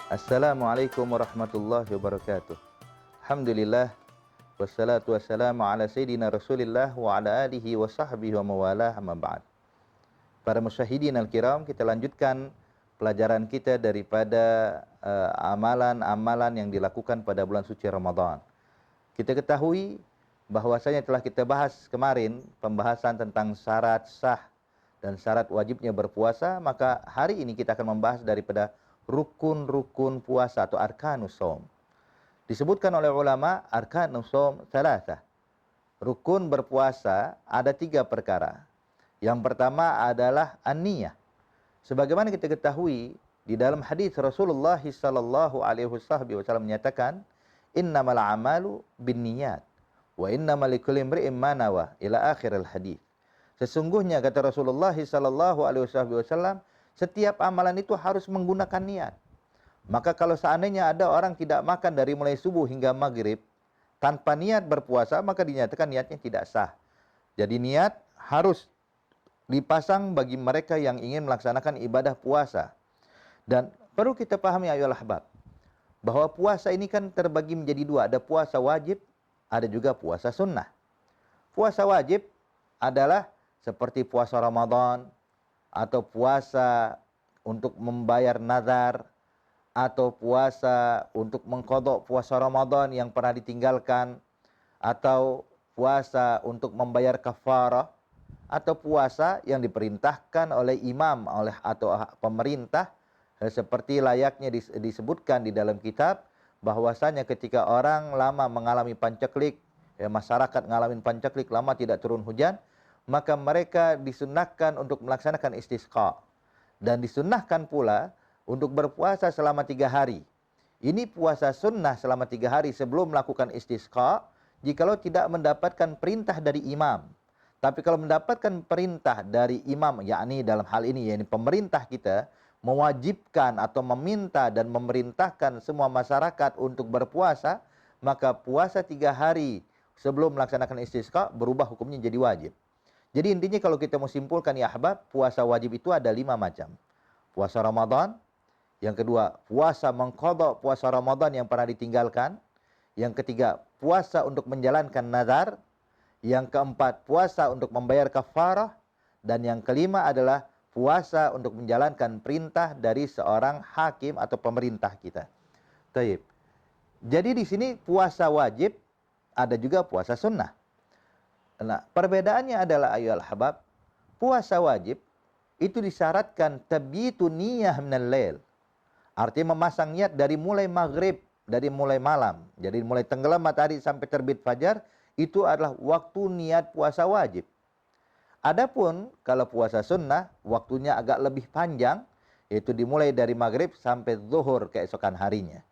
Assalamualaikum warahmatullahi wabarakatuh. Alhamdulillah wassalatu wassalamu ala sayyidina Rasulillah wa ala alihi wa sahbihi wa mawalah, amma ba'd. Para musyahidin al-kiram, kita lanjutkan pelajaran kita daripada amalan-amalan yang dilakukan pada bulan suci Ramadan. Kita ketahui bahwasanya telah kita bahas kemarin pembahasan tentang syarat sah dan syarat wajibnya berpuasa, maka hari ini kita akan membahas daripada rukun-rukun puasa atau arkanus shaum. Disebutkan oleh ulama arkanus shaum thalatha. Rukun berpuasa ada 3 perkara. Yang pertama adalah an-niyah. Sebagaimana kita ketahui di dalam hadis Rasulullah sallallahu alaihi wasallam menyatakan, innamal a'malu binniyat wa innamal likulli imri'in ma nawa, ila akhiril hadis. Sesungguhnya kata Rasulullah sallallahu alaihi wasallam, setiap amalan itu harus menggunakan niat. Maka kalau seandainya ada orang tidak makan dari mulai subuh hingga maghrib tanpa niat berpuasa, maka dinyatakan niatnya tidak sah. Jadi niat harus dipasang bagi mereka yang ingin melaksanakan ibadah puasa. Dan perlu kita pahami ayolah ahbab, bahwa puasa ini kan terbagi menjadi 2. Ada puasa wajib, ada juga puasa sunnah. Puasa wajib adalah seperti puasa Ramadan, atau puasa untuk membayar nazar, atau puasa untuk mengqadha puasa Ramadan yang pernah ditinggalkan, atau puasa untuk membayar kafarah, atau puasa yang diperintahkan oleh imam atau pemerintah, seperti layaknya disebutkan di dalam kitab bahwasanya ketika orang lama mengalami pancaklik, masyarakat mengalami pancaklik lama tidak turun hujan, maka mereka disunnahkan untuk melaksanakan istisqa. Dan disunnahkan pula untuk berpuasa selama 3 hari. Ini puasa sunnah selama 3 hari sebelum melakukan istisqa, jikalau tidak mendapatkan perintah dari imam. Tapi kalau mendapatkan perintah dari imam, yakni dalam hal ini, yakni pemerintah kita, mewajibkan atau meminta dan memerintahkan semua masyarakat untuk berpuasa, maka puasa 3 hari sebelum melaksanakan istisqa berubah hukumnya jadi wajib. Jadi intinya kalau kita mau simpulkan ya ahbab, puasa wajib itu ada 5 macam. Puasa Ramadan, yang kedua puasa mengqadha puasa Ramadan yang pernah ditinggalkan, yang ketiga puasa untuk menjalankan nazar, yang keempat puasa untuk membayar kafarah, dan yang kelima adalah puasa untuk menjalankan perintah dari seorang hakim atau pemerintah kita. Taib. Jadi di sini puasa wajib, ada juga puasa sunnah. Nah, perbedaannya adalah ayyuhal habab, puasa wajib itu disyaratkan tabitu niyah minal lail. Artinya memasang niat dari mulai maghrib, dari mulai malam. Jadi mulai tenggelam matahari sampai terbit fajar, itu adalah waktu niat puasa wajib. Adapun kalau puasa sunnah, waktunya agak lebih panjang, yaitu dimulai dari maghrib sampai zuhur keesokan harinya.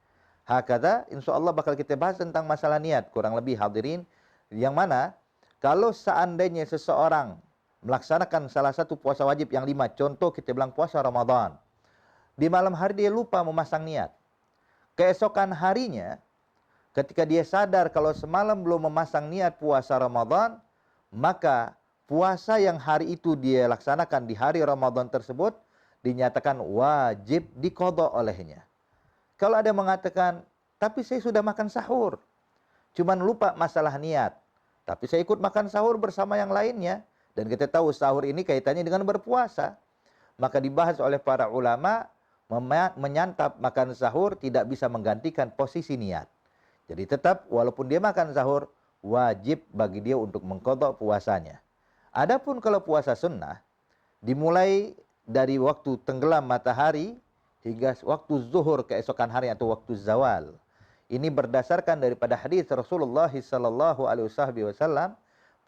Hakadha, insyaallah bakal kita bahas tentang masalah niat, kurang lebih hadirin, yang mana kalau seandainya seseorang melaksanakan salah satu puasa wajib yang 5, contoh kita bilang puasa Ramadan, di malam hari dia lupa memasang niat. Keesokan harinya, ketika dia sadar kalau semalam belum memasang niat puasa Ramadan, maka puasa yang hari itu dia laksanakan di hari Ramadan tersebut dinyatakan wajib diqadha olehnya. Kalau ada yang mengatakan, tapi saya sudah makan sahur, cuman lupa masalah niat, tapi saya ikut makan sahur bersama yang lainnya, dan kita tahu sahur ini kaitannya dengan berpuasa, maka dibahas oleh para ulama, menyantap makan sahur tidak bisa menggantikan posisi niat. Jadi tetap walaupun dia makan sahur, wajib bagi dia untuk mengqadha puasanya. Adapun kalau puasa sunnah, dimulai dari waktu tenggelam matahari hingga waktu zuhur keesokan hari atau waktu zawal. Ini berdasarkan daripada hadis Rasulullah sallallahu alaihi wasallam.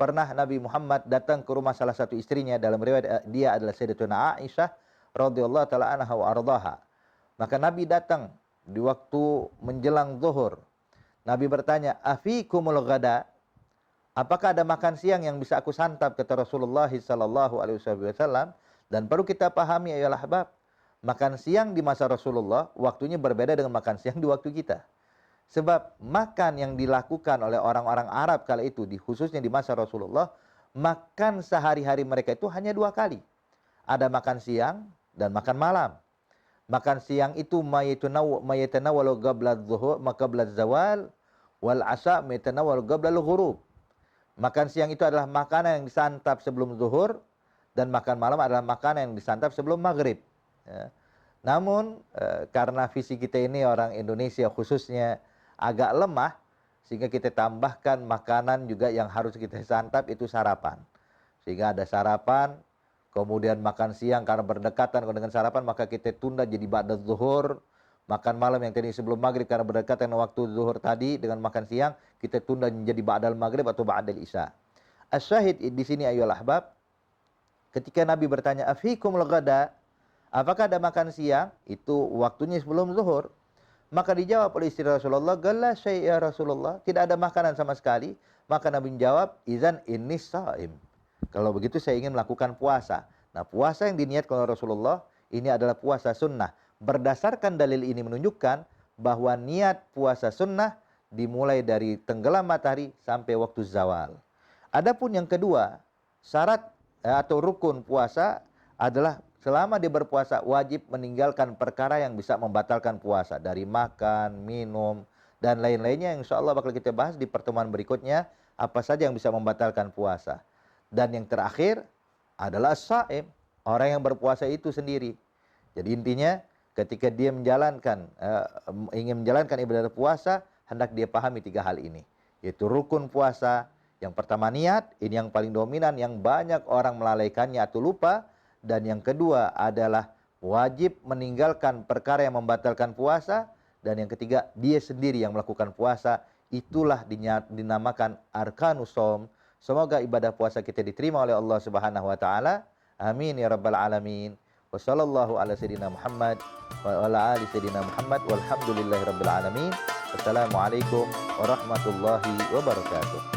Pernah Nabi Muhammad datang ke rumah salah satu istrinya, dalam riwayat dia adalah Sayyidatuna Aisyah radhiyallahu taala anha wa ardhaha. Maka Nabi datang di waktu menjelang zuhur. Nabi bertanya, "Afikumul ghada?" Apakah ada makan siang yang bisa aku santap, kata Rasulullah sallallahu alaihi wasallam. Dan perlu kita pahami ayolah ahbab, makan siang di masa Rasulullah waktunya berbeda dengan makan siang di waktu kita. Sebab makan yang dilakukan oleh orang-orang Arab kala itu, khususnya di masa Rasulullah, makan sehari-hari mereka itu hanya 2 kali. Ada makan siang dan makan malam. Makan siang itu mayatanawwalu qabla adh-dhuhur, qabla az-zawal, wal 'asha mayatanawwalu qabla al-ghurub. Makan siang itu adalah makanan yang disantap sebelum zuhur, dan makan malam adalah makanan yang disantap sebelum maghrib. Ya. Namun karena visi kita ini orang Indonesia khususnya agak lemah, sehingga kita tambahkan makanan juga yang harus kita santap itu sarapan. Sehingga ada sarapan, kemudian makan siang karena berdekatan dengan sarapan maka kita tunda jadi ba'da zuhur. Makan malam yang tadi sebelum maghrib karena berdekatan dengan waktu zuhur tadi dengan makan siang kita tunda menjadi ba'dal maghrib atau ba'dal isya. As-syahid di sini ayyuhal ahbab, ketika Nabi bertanya afikumul ghada, apakah ada makan siang? Itu waktunya sebelum zuhur. Maka dijawab oleh istri Rasulullah, "Galla syai' ya Rasulullah." Tidak ada makanan sama sekali. Maka Nabi menjawab, "Idzan inni shaim." Kalau begitu saya ingin melakukan puasa. Nah, puasa yang diniatkan oleh Rasulullah ini adalah puasa sunnah. Berdasarkan dalil ini menunjukkan bahwa niat puasa sunnah dimulai dari tenggelam matahari sampai waktu zawal. Adapun yang kedua, syarat atau rukun puasa adalah selama dia berpuasa wajib meninggalkan perkara yang bisa membatalkan puasa. Dari makan, minum, dan lain-lainnya yang insya Allah bakal kita bahas di pertemuan berikutnya. Apa saja yang bisa membatalkan puasa. Dan yang terakhir adalah as-shaim, orang yang berpuasa itu sendiri. Jadi intinya ketika dia ingin menjalankan ibadah puasa, hendak dia pahami 3 hal ini. Yaitu rukun puasa, yang pertama niat, ini yang paling dominan, yang banyak orang melalaikannya atau lupa. Dan yang kedua adalah wajib meninggalkan perkara yang membatalkan puasa. Dan yang ketiga, dia sendiri yang melakukan puasa. Itulah dinamakan arkanus shaum. Semoga ibadah puasa kita diterima oleh Allah Subhanahu wa taala. Amin ya rabbal alamin. Wassallallahu ala sayyidina Muhammad wa ala ali sayyidina Muhammad walhamdulillahi rabbil alamin. Wassalamualaikum warahmatullahi wabarakatuh.